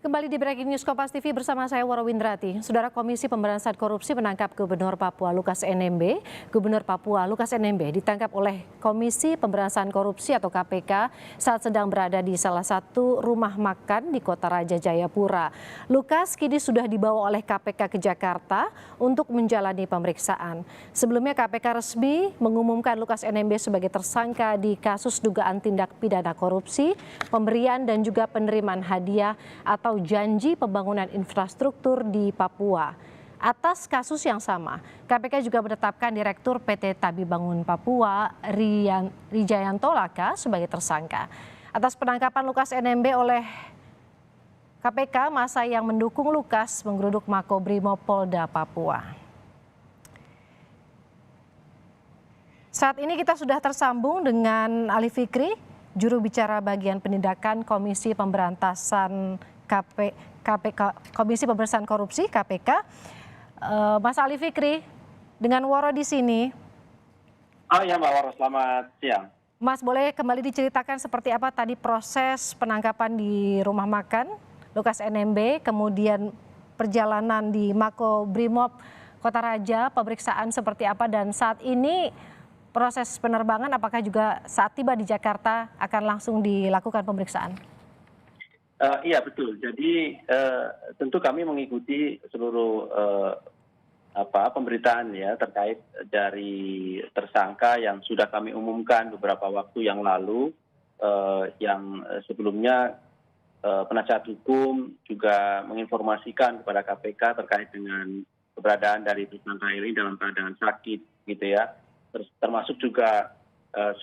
Kembali di Breaking News Kompas TV bersama saya Wara Windrati. Saudara Komisi Pemberantasan Korupsi menangkap Gubernur Papua Lukas NMB. Gubernur Papua Lukas NMB ditangkap oleh Komisi Pemberantasan Korupsi atau KPK saat sedang berada di salah satu rumah makan di Kota Raja Jayapura. Lukas kini sudah dibawa oleh KPK ke Jakarta untuk menjalani pemeriksaan. Sebelumnya KPK resmi mengumumkan Lukas NMB sebagai tersangka di kasus dugaan tindak pidana korupsi, pemberian dan juga penerimaan hadiah atau janji pembangunan infrastruktur di Papua. Atas kasus yang sama, KPK juga menetapkan Direktur PT Tabi Bangun Papua, Rijayanto Laka, sebagai tersangka. Atas penangkapan Lukas NMB oleh KPK, masa yang mendukung Lukas menggeruduk Makobrimob Polda Papua. Saat ini kita sudah tersambung dengan Ali Fikri, juru bicara bagian penindakan Komisi Pemberantasan Komisi Pemberantasan Korupsi KPK. Mas Ali Fikri, dengan Woro di sini. Oh ya Mbak Woro, selamat siang. Mas, boleh kembali diceritakan seperti apa tadi proses penangkapan di rumah makan Lukas NMB, kemudian perjalanan di Makobrimob Kota Raja, pemeriksaan seperti apa, dan saat ini proses penerbangan apakah juga saat tiba di Jakarta akan langsung dilakukan pemeriksaan? Iya betul. Jadi tentu kami mengikuti seluruh pemberitaan ya terkait dari tersangka yang sudah kami umumkan beberapa waktu yang lalu, yang sebelumnya penasihat hukum juga menginformasikan kepada KPK terkait dengan keberadaan dari tersangka ini dalam keadaan sakit, gitu ya. Termasuk juga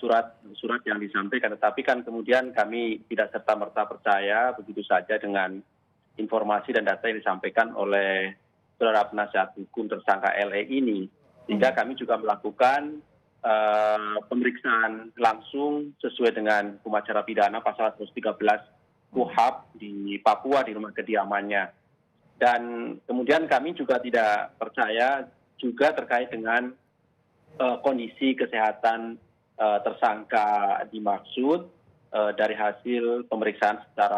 surat yang disampaikan, tetapi kan kemudian kami tidak serta-merta percaya begitu saja dengan informasi dan data yang disampaikan oleh saudara penasihat hukum tersangka LE ini, sehingga kami juga melakukan pemeriksaan langsung sesuai dengan hukum acara pidana pasal 113 KUHP di Papua di rumah kediamannya. Dan kemudian kami juga tidak percaya juga terkait dengan kondisi kesehatan tersangka dimaksud dari hasil pemeriksaan secara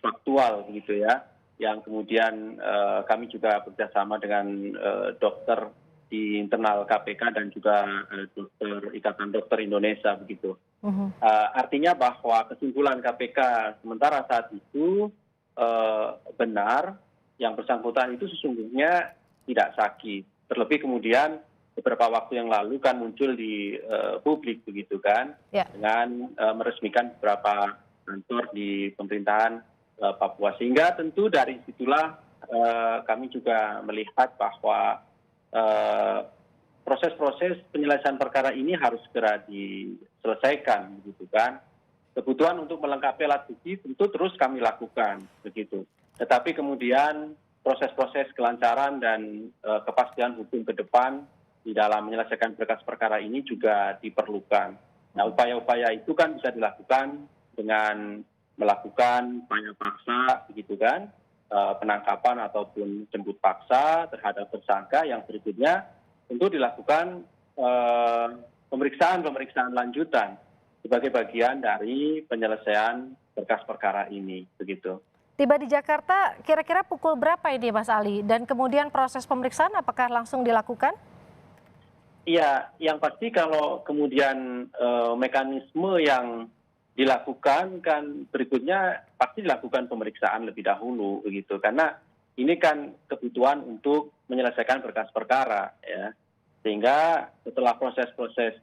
faktual begitu ya, yang kemudian kami juga bekerjasama dengan dokter di internal KPK dan juga dokter Ikatan Dokter Indonesia begitu. Artinya bahwa kesimpulan KPK sementara saat itu benar, yang bersangkutan itu sesungguhnya tidak sakit. Terlebih kemudian beberapa waktu yang lalu kan muncul di publik begitu kan, dengan meresmikan beberapa kantor di pemerintahan Papua, sehingga tentu dari situlah kami juga melihat bahwa proses-proses penyelesaian perkara ini harus segera diselesaikan begitu kan. Kebutuhan untuk melengkapi alat bukti tentu terus kami lakukan begitu, tetapi kemudian proses-proses kelancaran dan kepastian hukum ke depan di dalam menyelesaikan berkas perkara ini juga diperlukan. Nah, upaya-upaya itu kan bisa dilakukan dengan melakukan upaya paksa, begitu kan, penangkapan ataupun jemput paksa terhadap tersangka, yang berikutnya tentu dilakukan pemeriksaan lanjutan sebagai bagian dari penyelesaian berkas perkara ini, begitu. Tiba di Jakarta kira-kira pukul berapa ini Mas Ali? Dan kemudian proses pemeriksaan apakah langsung dilakukan? Iya, yang pasti kalau kemudian mekanisme yang dilakukan kan berikutnya pasti dilakukan pemeriksaan lebih dahulu begitu, karena ini kan kebutuhan untuk menyelesaikan berkas perkara ya, sehingga setelah proses-proses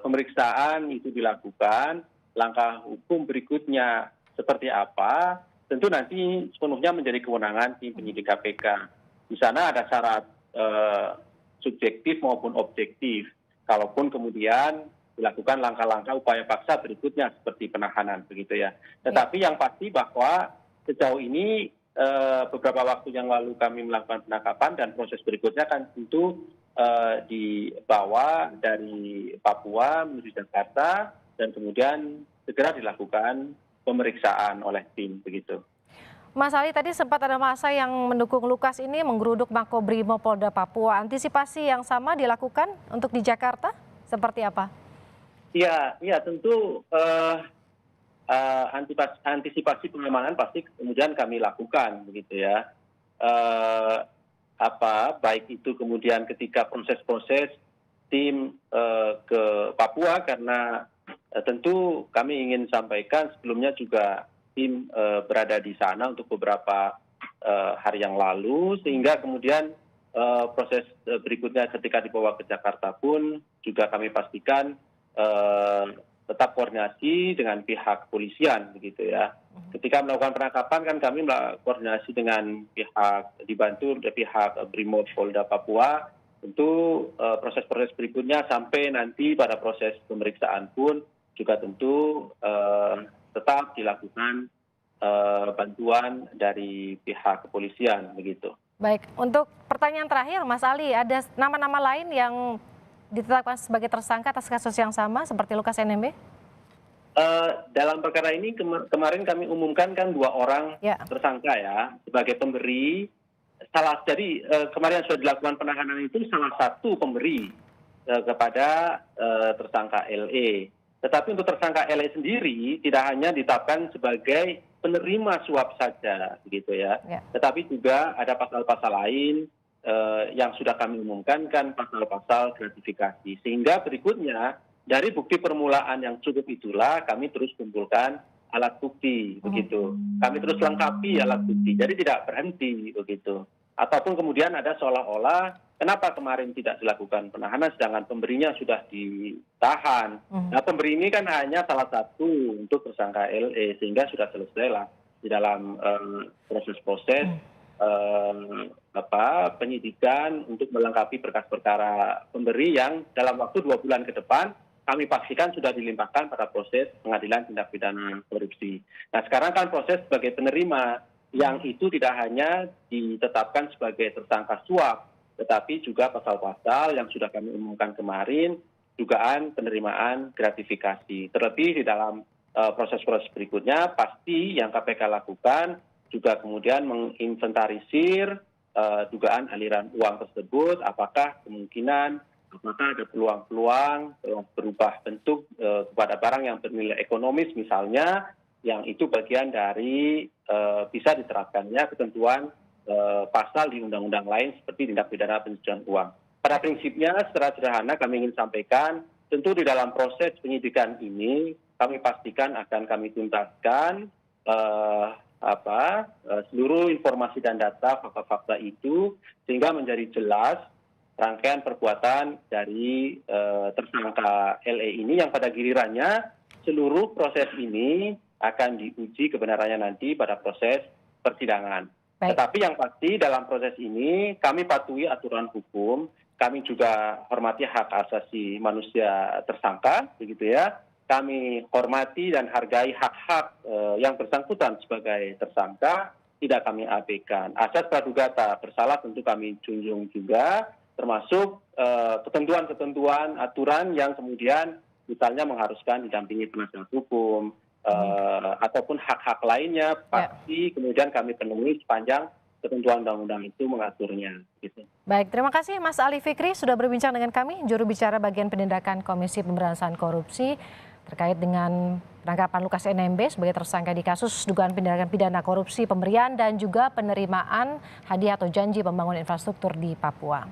pemeriksaan itu dilakukan, langkah hukum berikutnya seperti apa tentu nanti sepenuhnya menjadi kewenangan tim penyidik KPK. Di sana ada syarat subjektif maupun objektif, kalaupun kemudian dilakukan langkah-langkah upaya paksa berikutnya seperti penahanan begitu ya. Tetapi yang pasti bahwa sejauh ini beberapa waktu yang lalu kami melakukan penangkapan, dan proses berikutnya kan tentu dibawa dari Papua menuju Jakarta dan kemudian segera dilakukan pemeriksaan oleh tim begitu. Mas Ali, tadi sempat ada masa yang mendukung Lukas ini menggeruduk Makobrimob Polda Papua. Antisipasi yang sama dilakukan untuk di Jakarta seperti apa? Iya tentu antisipasi pengamanan pasti kemudian kami lakukan begitu ya. Eh, Baik itu kemudian ketika proses-proses tim ke Papua, karena tentu kami ingin sampaikan sebelumnya juga tim berada di sana untuk beberapa hari yang lalu, sehingga kemudian proses berikutnya ketika dibawa ke Jakarta pun juga kami pastikan tetap koordinasi dengan pihak kepolisian begitu ya. Ketika melakukan penangkapan kan kami koordinasi dengan dibantu dari pihak Brimob Polda Papua. Tentu proses-proses berikutnya sampai nanti pada proses pemeriksaan pun juga tentu tetap dilakukan bantuan dari pihak kepolisian begitu. Baik, untuk pertanyaan terakhir Mas Ali, ada nama-nama lain yang ditetapkan sebagai tersangka atas kasus yang sama seperti Lukas NMB? Dalam perkara ini kemarin kami umumkan kan 2 orang tersangka ya sebagai pemberi. Jadi kemarin sudah dilakukan penahanan itu salah satu pemberi kepada tersangka LE. Tetapi untuk tersangka LE sendiri tidak hanya ditetapkan sebagai penerima suap saja, begitu ya. Tetapi juga ada pasal-pasal lain yang sudah kami umumkan kan pasal-pasal gratifikasi. Sehingga berikutnya dari bukti permulaan yang cukup itulah kami terus kumpulkan alat bukti begitu. Kami terus lengkapi alat bukti. Jadi tidak berhenti begitu. Ataupun kemudian ada seolah-olah kenapa kemarin tidak dilakukan penahanan sedangkan pemberinya sudah ditahan. Nah, pemberi ini kan hanya salah satu untuk tersangka LE sehingga sudah selesai lah di dalam proses-proses penyidikan untuk melengkapi berkas perkara pemberi yang dalam waktu 2 bulan ke depan kami pastikan sudah dilimpahkan pada proses pengadilan tindak pidana korupsi. Nah sekarang kan proses sebagai penerima yang itu tidak hanya ditetapkan sebagai tersangka suap, tetapi juga pasal-pasal yang sudah kami umumkan kemarin, dugaan penerimaan gratifikasi. Terlebih di dalam proses-proses berikutnya pasti yang KPK lakukan juga kemudian menginventarisir dugaan aliran uang tersebut, apakah ada peluang berubah bentuk kepada barang yang bernilai ekonomis misalnya, yang itu bagian dari bisa diterapkannya ketentuan pasal di undang-undang lain seperti tindak pidana pencucian uang. Pada prinsipnya secara sederhana kami ingin sampaikan, tentu di dalam proses penyidikan ini kami pastikan akan kami tuntaskan seluruh informasi dan data fakta-fakta itu sehingga menjadi jelas rangkaian perbuatan dari tersangka LE ini yang pada gilirannya seluruh proses ini akan diuji kebenarannya nanti pada proses persidangan. Tetapi yang pasti dalam proses ini kami patuhi aturan hukum, kami juga hormati hak asasi manusia tersangka, begitu ya. Kami hormati dan hargai hak-hak yang bersangkutan sebagai tersangka, tidak kami abaikan. Asas pradugata bersalah tentu kami junjung juga, termasuk ketentuan-ketentuan aturan yang kemudian misalnya mengharuskan didampingi penasihat hukum ataupun hak-hak lainnya pasti kemudian kami penuhi sepanjang ketentuan undang-undang itu mengaturnya. Gitu. Baik, terima kasih Mas Ali Fikri sudah berbincang dengan kami, juru bicara bagian penindakan Komisi Pemberantasan Korupsi terkait dengan penangkapan Lukas NMB sebagai tersangka di kasus dugaan tindakan pidana korupsi pemberian dan juga penerimaan hadiah atau janji pembangunan infrastruktur di Papua.